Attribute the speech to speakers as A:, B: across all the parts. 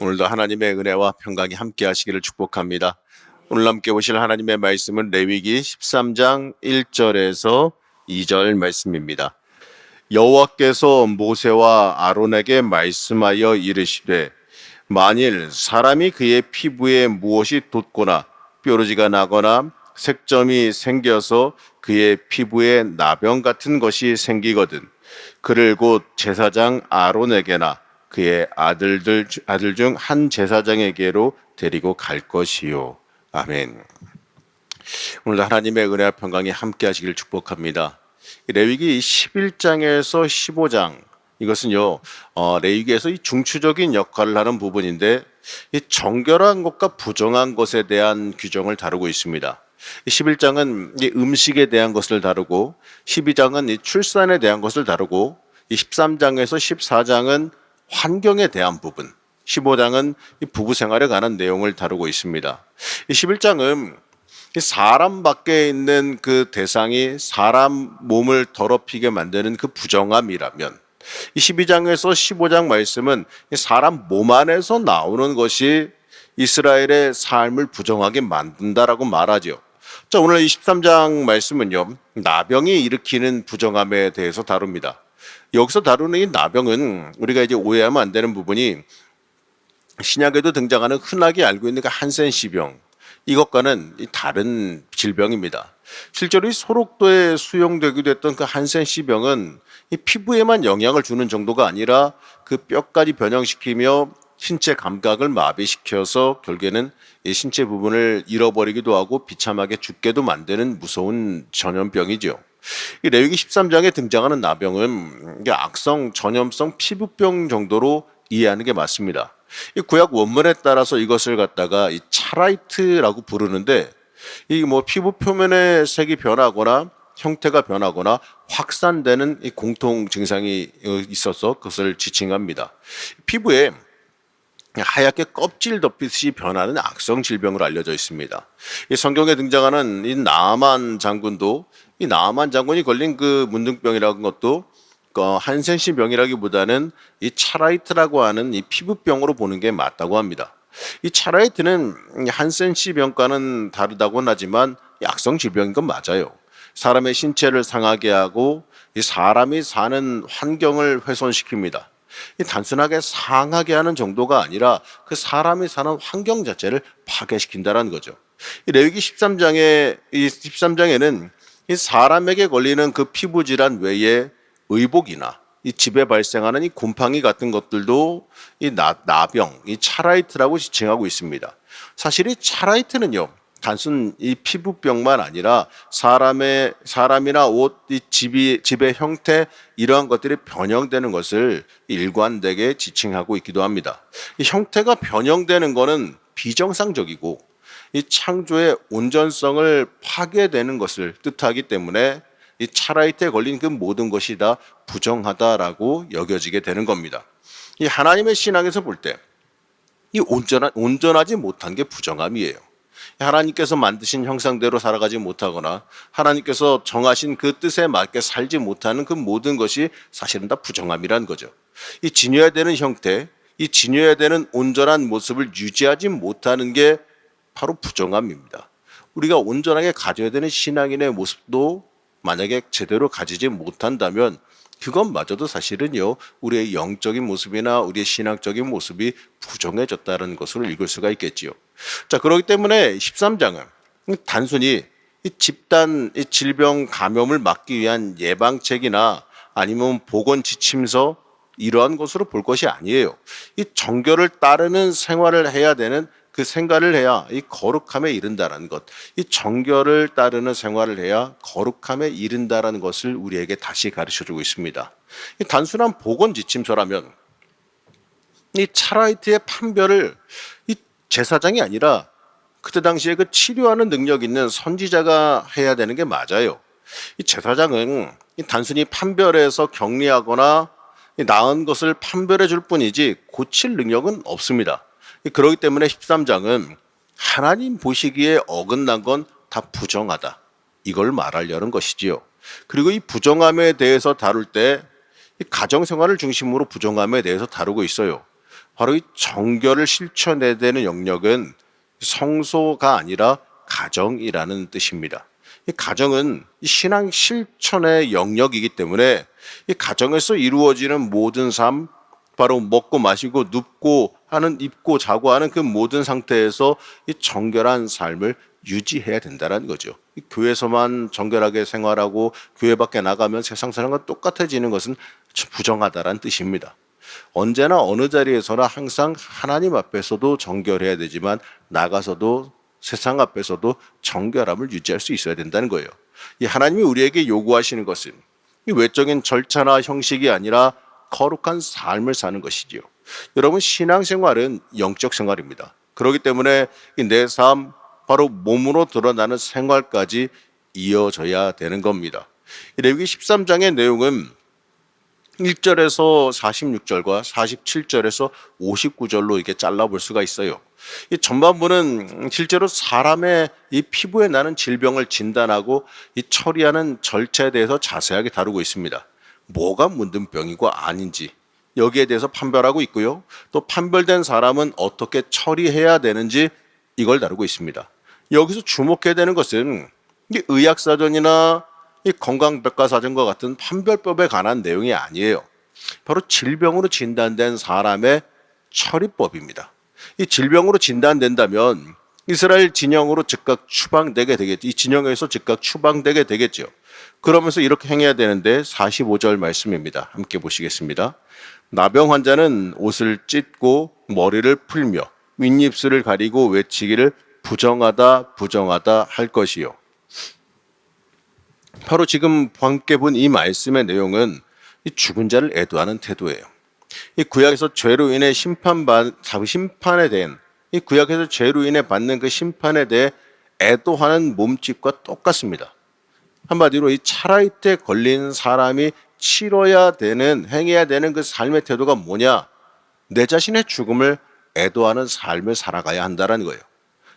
A: 오늘도 하나님의 은혜와 평강이 함께 하시기를 축복합니다. 오늘 함께 보실 하나님의 말씀은 레위기 13장 1절에서 2절 말씀입니다. 여호와께서 모세와 아론에게 말씀하여 이르시되 만일 사람이 그의 피부에 무엇이 돋거나 뾰루지가 나거나 색점이 생겨서 그의 피부에 나병 같은 것이 생기거든 그를 곧 제사장 아론에게나 그의 아들 중 한 제사장에게로 데리고 갈 것이요. 아멘. 오늘도 하나님의 은혜와 평강이 함께 하시길 축복합니다. 레위기 11장에서 15장 이것은요 레위기에서 이 중추적인 역할을 하는 부분인데 이 정결한 것과 부정한 것에 대한 규정을 다루고 있습니다. 11장은 이 음식에 대한 것을 다루고 12장은 이 출산에 대한 것을 다루고 이 13장에서 14장은 환경에 대한 부분, 15장은 이 부부 생활에 관한 내용을 다루고 있습니다. 이 11장은 사람 밖에 있는 그 대상이 사람 몸을 더럽히게 만드는 그 부정함이라면 이 12장에서 15장 말씀은 사람 몸 안에서 나오는 것이 이스라엘의 삶을 부정하게 만든다라고 말하죠. 자, 오늘 이 13장 말씀은요, 나병이 일으키는 부정함에 대해서 다룹니다. 여기서 다루는 이 나병은 우리가 이제 오해하면 안 되는 부분이 신약에도 등장하는 흔하게 알고 있는 그 한센시병, 이것과는 다른 질병입니다. 실제로 이 소록도에 수용되기도 했던 그 한센시병은 이 피부에만 영향을 주는 정도가 아니라 그 뼈까지 변형시키며 신체 감각을 마비시켜서 결국에는 이 신체 부분을 잃어버리기도 하고 비참하게 죽게도 만드는 무서운 전염병이죠. 이 레위기 13장에 등장하는 나병은 악성 전염성 피부병 정도로 이해하는 게 맞습니다. 이 구약 원문에 따라서 이것을 갖다가 이 차라이트라고 부르는데 이 뭐 피부 표면의 색이 변하거나 형태가 변하거나 확산되는 이 공통 증상이 있어서 그것을 지칭합니다. 피부에 하얗게 껍질 덮이듯이 변하는 악성 질병으로 알려져 있습니다. 이 성경에 등장하는 이 나아만 장군도 이 나아만 장군이 걸린 그 문둥병이라는 것도 한센시 병이라기보다는 이 차라이트라고 하는 이 피부병으로 보는 게 맞다고 합니다. 이 차라이트는 한센시 병과는 다르다고는 하지만 악성 질병인 건 맞아요. 사람의 신체를 상하게 하고 이 사람이 사는 환경을 훼손시킵니다. 이 단순하게 상하게 하는 정도가 아니라 그 사람이 사는 환경 자체를 파괴시킨다는 거죠. 이 레위기 13장에는 이 사람에게 걸리는 그 피부 질환 외에 의복이나 이 집에 발생하는 이 곰팡이 같은 것들도 이 나병, 이 차라이트라고 지칭하고 있습니다. 사실 이 차라이트는요, 단순 이 피부병만 아니라 사람이나 옷, 이 집의 형태 이러한 것들이 변형되는 것을 일관되게 지칭하고 있기도 합니다. 이 형태가 변형되는 것은 비정상적이고 이 창조의 온전성을 파괴되는 것을 뜻하기 때문에 이 차라이트에 걸린 그 모든 것이 다 부정하다라고 여겨지게 되는 겁니다. 이 하나님의 신앙에서 볼 때 이 온전하지 못한 게 부정함이에요. 하나님께서 만드신 형상대로 살아가지 못하거나 하나님께서 정하신 그 뜻에 맞게 살지 못하는 그 모든 것이 사실은 다 부정함이란 거죠. 이 지녀야 되는 형태, 이 지녀야 되는 온전한 모습을 유지하지 못하는 게 바로 부정함입니다. 우리가 온전하게 가져야 되는 신앙인의 모습도 만약에 제대로 가지지 못한다면 그것마저도 사실은요 우리의 영적인 모습이나 우리의 신앙적인 모습이 부정해졌다는 것으로 읽을 수가 있겠지요. 자, 그렇기 때문에 13장은 단순히 이 집단 이 질병 감염을 막기 위한 예방책이나 아니면 보건 지침서 이러한 것으로 볼 것이 아니에요. 이 정결을 따르는 생활을 해야 되는 그 생활을 해야 이 거룩함에 이른다는 것, 이 정결을 따르는 생활을 해야 거룩함에 이른다는 것을 우리에게 다시 가르쳐주고 있습니다. 이 단순한 보건 지침서라면 이 차라이트의 판별을 이 제사장이 아니라 그때 당시에 그 치료하는 능력 있는 선지자가 해야 되는 게 맞아요. 이 제사장은 이 단순히 판별해서 격리하거나 나은 것을 판별해 줄 뿐이지 고칠 능력은 없습니다. 그렇기 때문에 13장은 하나님 보시기에 어긋난 건 다 부정하다, 이걸 말하려는 것이지요. 그리고 이 부정함에 대해서 다룰 때 가정생활을 중심으로 부정함에 대해서 다루고 있어요. 바로 이 정결을 실천해야 되는 영역은 성소가 아니라 가정이라는 뜻입니다. 이 가정은 이 신앙 실천의 영역이기 때문에 이 가정에서 이루어지는 모든 삶, 바로 먹고 마시고 눕고 하는, 입고 자고 하는 그 모든 상태에서 이 정결한 삶을 유지해야 된다는 거죠. 이 교회에서만 정결하게 생활하고 교회 밖에 나가면 세상 사람과 똑같아지는 것은 부정하다는 뜻입니다. 언제나 어느 자리에서나 항상 하나님 앞에서도 정결해야 되지만 나가서도 세상 앞에서도 정결함을 유지할 수 있어야 된다는 거예요. 이 하나님이 우리에게 요구하시는 것은 이 외적인 절차나 형식이 아니라 거룩한 삶을 사는 것이지요. 여러분, 신앙생활은 영적 생활입니다. 그렇기 때문에 내 삶, 바로 몸으로 드러나는 생활까지 이어져야 되는 겁니다. 레위기 13장의 내용은 1절에서 46절과 47절에서 59절로 이렇게 잘라볼 수가 있어요. 이 전반부는 실제로 사람의 이 피부에 나는 질병을 진단하고 이 처리하는 절차에 대해서 자세하게 다루고 있습니다. 뭐가 문둥병이고 아닌지 여기에 대해서 판별하고 있고요. 또 판별된 사람은 어떻게 처리해야 되는지 이걸 다루고 있습니다. 여기서 주목해야 되는 것은 이 의학사전이나 이 건강백과사전과 같은 판별법에 관한 내용이 아니에요. 바로 질병으로 진단된 사람의 처리법입니다. 이 질병으로 진단된다면 이스라엘 진영으로 즉각 추방되게 되겠죠. 이 진영에서 즉각 추방되게 되겠죠. 그러면서 이렇게 행해야 되는데 45절 말씀입니다. 함께 보시겠습니다. 나병 환자는 옷을 찢고 머리를 풀며 윗입술을 가리고 외치기를 부정하다 부정하다 할 것이요. 바로 지금 함께 본 이 말씀의 내용은 이 죽은 자를 애도하는 태도예요. 이 구약에서 죄로 인해 심판에 대한 이 구약에서 죄로 인해 받는 그 심판에 대해 애도하는 몸짓과 똑같습니다. 한마디로 이 차라이 때 걸린 사람이 치러야 되는, 행해야 되는 그 삶의 태도가 뭐냐? 내 자신의 죽음을 애도하는 삶을 살아가야 한다는 거예요.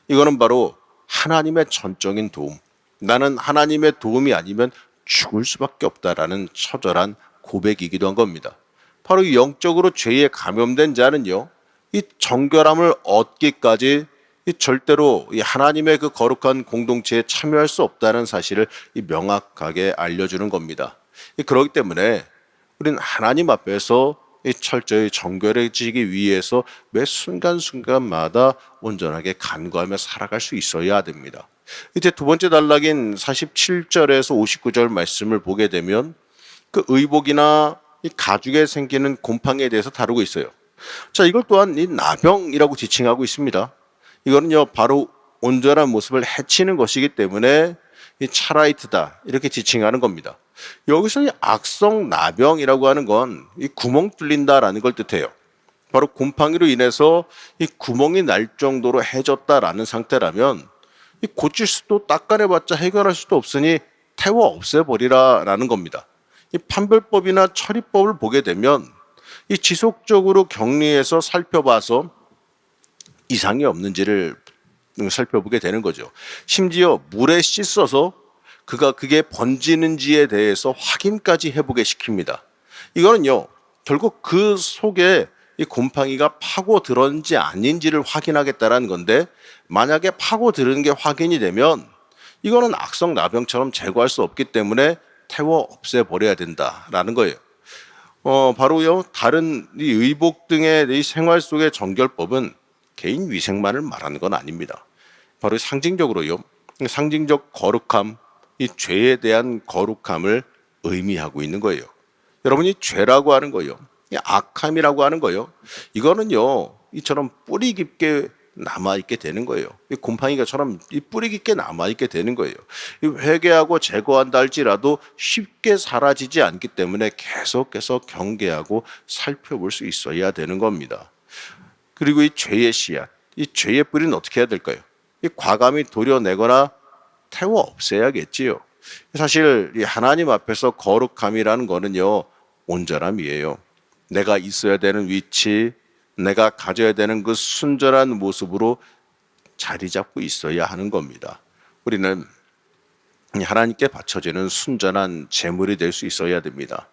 A: 이거는 바로 하나님의 전적인 도움. 나는 하나님의 도움이 아니면 죽을 수밖에 없다라는 처절한 고백이기도 한 겁니다. 바로 이 영적으로 죄에 감염된 자는요, 이 정결함을 얻기까지 이 절대로 이 하나님의 그 거룩한 공동체에 참여할 수 없다는 사실을 이 명확하게 알려주는 겁니다. 그렇기 때문에 우리는 하나님 앞에서 이 철저히 정결해지기 위해서 매 순간순간마다 온전하게 간구하며 살아갈 수 있어야 됩니다. 이제 두 번째 단락인 47절에서 59절 말씀을 보게 되면 그 의복이나 이 가죽에 생기는 곰팡이에 대해서 다루고 있어요. 자, 이걸 또한 이 나병이라고 지칭하고 있습니다. 이거는요, 바로 온전한 모습을 해치는 것이기 때문에 이 차라이트다 이렇게 지칭하는 겁니다. 여기서 이 악성 나병이라고 하는 건 이 구멍 뚫린다라는 걸 뜻해요. 바로 곰팡이로 인해서 이 구멍이 날 정도로 해졌다라는 상태라면 이 고칠 수도 닦아내봤자 해결할 수도 없으니 태워 없애버리라라는 겁니다. 이 판별법이나 처리법을 보게 되면 이 지속적으로 격리해서 살펴봐서 이상이 없는지를 살펴보게 되는 거죠. 심지어 물에 씻어서 그게 번지는지에 대해서 확인까지 해보게 시킵니다. 이거는요, 결국 그 속에 이 곰팡이가 파고들었는지 아닌지를 확인하겠다라는 건데, 만약에 파고드는 게 확인이 되면 이거는 악성 나병처럼 제거할 수 없기 때문에 태워 없애버려야 된다라는 거예요. 바로요, 다른 이 의복 등의 이 생활 속의 정결법은 개인 위생만을 말하는 건 아닙니다. 바로 상징적으로요, 상징적 거룩함, 이 죄에 대한 거룩함을 의미하고 있는 거예요. 여러분이 죄라고 하는 거요, 악함이라고 하는 거요, 이거는요, 이처럼 뿌리 깊게 남아있게 되는 거예요. 이 곰팡이가처럼 이 뿌리 깊게 남아있게 되는 거예요. 이 회개하고 제거한다 할지라도 쉽게 사라지지 않기 때문에 계속해서 경계하고 살펴볼 수 있어야 되는 겁니다. 그리고 이 죄의 씨앗, 이 죄의 뿌리는 어떻게 해야 될까요? 이 과감히 도려내거나 태워 없애야겠지요. 사실 이 하나님 앞에서 거룩함이라는 거는요, 온전함이에요. 내가 있어야 되는 위치, 내가 가져야 되는 그 순전한 모습으로 자리 잡고 있어야 하는 겁니다. 우리는 하나님께 바쳐지는 순전한 제물이 될 수 있어야 됩니다.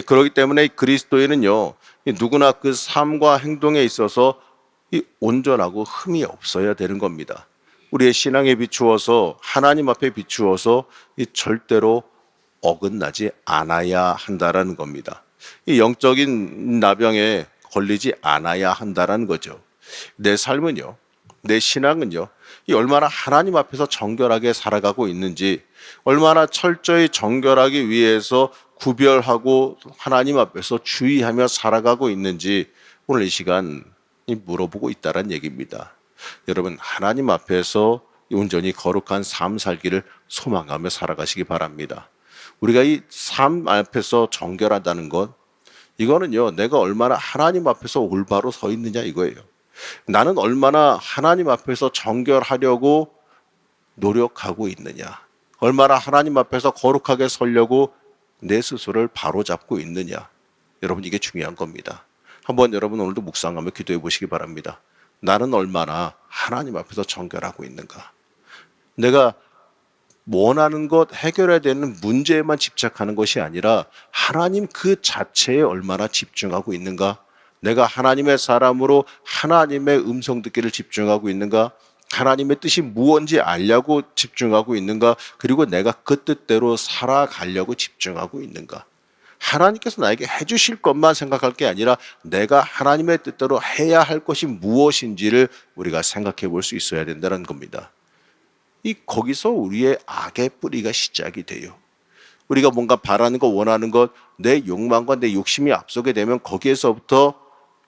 A: 그렇기 때문에 그리스도인은요, 누구나 그 삶과 행동에 있어서 온전하고 흠이 없어야 되는 겁니다. 우리의 신앙에 비추어서 하나님 앞에 비추어서 절대로 어긋나지 않아야 한다라는 겁니다. 이 영적인 나병에 걸리지 않아야 한다라는 거죠. 내 삶은요, 내 신앙은요, 이 얼마나 하나님 앞에서 정결하게 살아가고 있는지, 얼마나 철저히 정결하기 위해서 구별하고 하나님 앞에서 주의하며 살아가고 있는지 오늘 이 시간 물어보고 있다는 얘기입니다. 여러분, 하나님 앞에서 온전히 거룩한 삶 살기를 소망하며 살아가시기 바랍니다. 우리가 이 삶 앞에서 정결하다는 것, 이거는요, 내가 얼마나 하나님 앞에서 올바로 서 있느냐 이거예요. 나는 얼마나 하나님 앞에서 정결하려고 노력하고 있느냐, 얼마나 하나님 앞에서 거룩하게 서려고 내 스스로를 바로잡고 있느냐. 여러분, 이게 중요한 겁니다. 한번 여러분 오늘도 묵상하며 기도해 보시기 바랍니다. 나는 얼마나 하나님 앞에서 정결하고 있는가. 내가 원하는 것, 해결해야 되는 문제에만 집착하는 것이 아니라 하나님 그 자체에 얼마나 집중하고 있는가. 내가 하나님의 사람으로 하나님의 음성 듣기를 집중하고 있는가. 하나님의 뜻이 무엇인지 알려고 집중하고 있는가. 그리고 내가 그 뜻대로 살아가려고 집중하고 있는가. 하나님께서 나에게 해주실 것만 생각할 게 아니라 내가 하나님의 뜻대로 해야 할 것이 무엇인지를 우리가 생각해 볼 수 있어야 된다는 겁니다. 거기서 우리의 악의 뿌리가 시작이 돼요. 우리가 뭔가 바라는 것, 원하는 것, 내 욕망과 내 욕심이 앞서게 되면 거기에서부터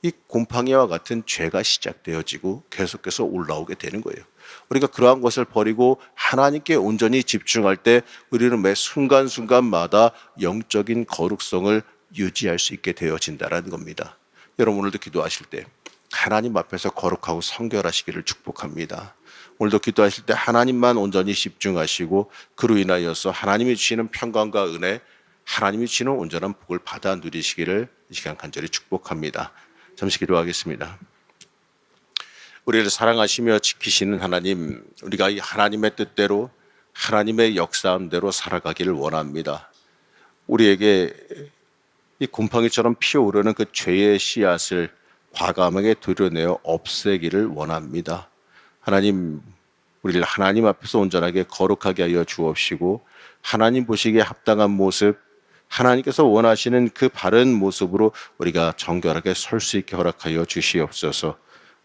A: 이 곰팡이와 같은 죄가 시작되어지고 계속해서 올라오게 되는 거예요. 우리가 그러한 것을 버리고 하나님께 온전히 집중할 때 우리는 매 순간순간마다 영적인 거룩성을 유지할 수 있게 되어진다는 겁니다. 여러분, 오늘도 기도하실 때 하나님 앞에서 거룩하고 성결하시기를 축복합니다. 오늘도 기도하실 때 하나님만 온전히 집중하시고 그로 인하여서 하나님이 주시는 평강과 은혜, 하나님이 주시는 온전한 복을 받아 누리시기를 이 시간 간절히 축복합니다. 잠시 기도하겠습니다. 우리를 사랑하시며 지키시는 하나님, 우리가 이 하나님의 뜻대로 하나님의 역사함대로 살아가기를 원합니다. 우리에게 이 곰팡이처럼 피어오르는 그 죄의 씨앗을 과감하게 도려내어 없애기를 원합니다. 하나님, 우리를 하나님 앞에서 온전하게 거룩하게 하여 주옵시고 하나님 보시기에 합당한 모습, 하나님께서 원하시는 그 바른 모습으로 우리가 정결하게 설 수 있게 허락하여 주시옵소서.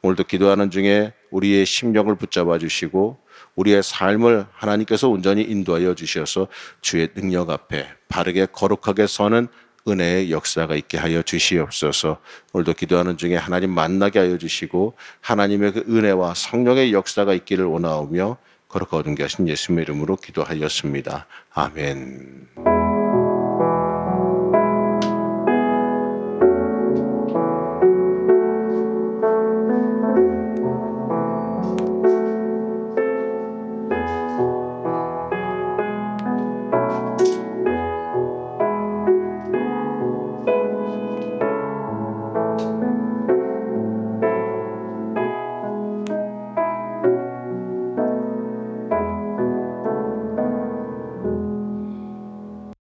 A: 오늘도 기도하는 중에 우리의 심령을 붙잡아 주시고 우리의 삶을 하나님께서 온전히 인도하여 주셔서 주의 능력 앞에 바르게 거룩하게 서는 은혜의 역사가 있게 하여 주시옵소서. 오늘도 기도하는 중에 하나님 만나게 하여 주시고 하나님의 그 은혜와 성령의 역사가 있기를 원하오며 거룩하게 하신 예수님의 이름으로 기도하였습니다. 아멘.